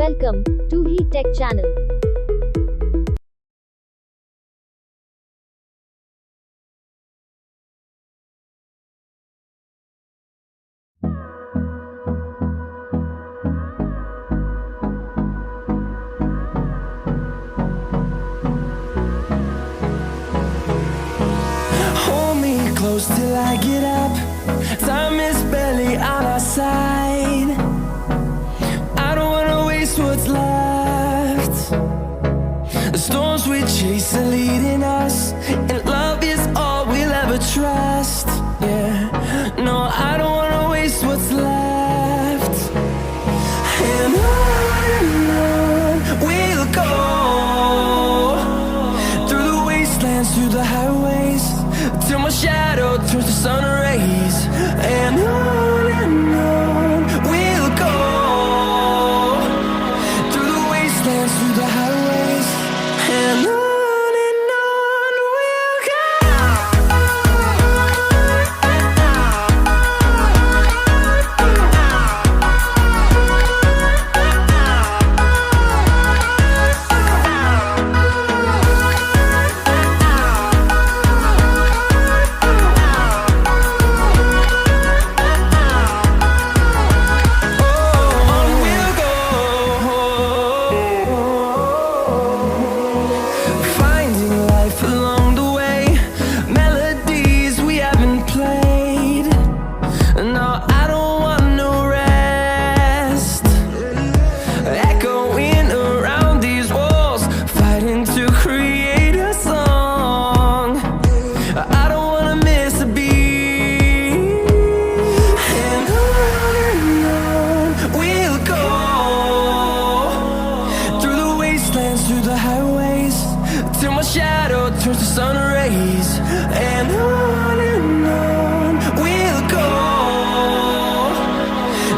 Welcome to Heet Tech channel. Hold me close till I get up. Time is barely on our side. I don't wanna waste what's left. The storms we chase are leading us, and love is all we'll ever trust. Yeah, no, I don't wanna waste what's left. And on we'll go, through the wastelands, through the highways, till my shadow turns to sun rays. And on we'll go, through the wastelands, through the highways, and on we'll go. Through the highways, till my shadow turns to sun rays. And on we'll go,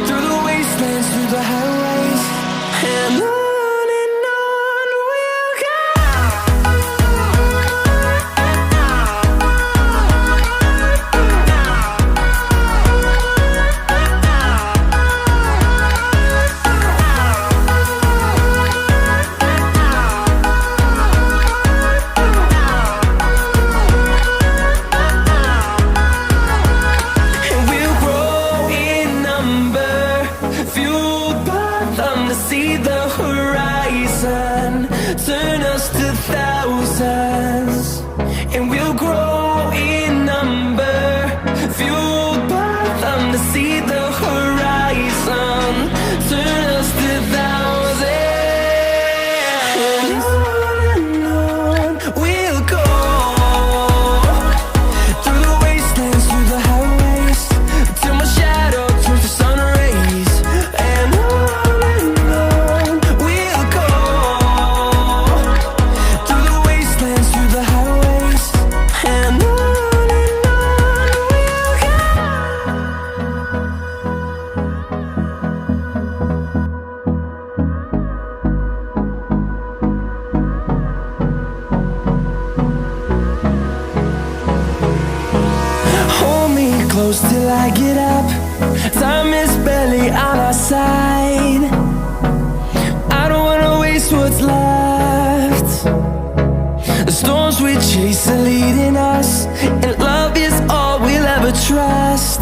through the wastelands, through the highways, and on we'll go. See the horizon turn us to thousands, and we'll grow in number, fueled by them to see the horizon turn us to thousands. And on we'll go, through the wastelands, through the highways, till my shadow turns to sun rays. And close till I get up. Time is barely on our side. I don't wanna waste what's left. The storms we chase are leading us, and love is all we'll ever trust.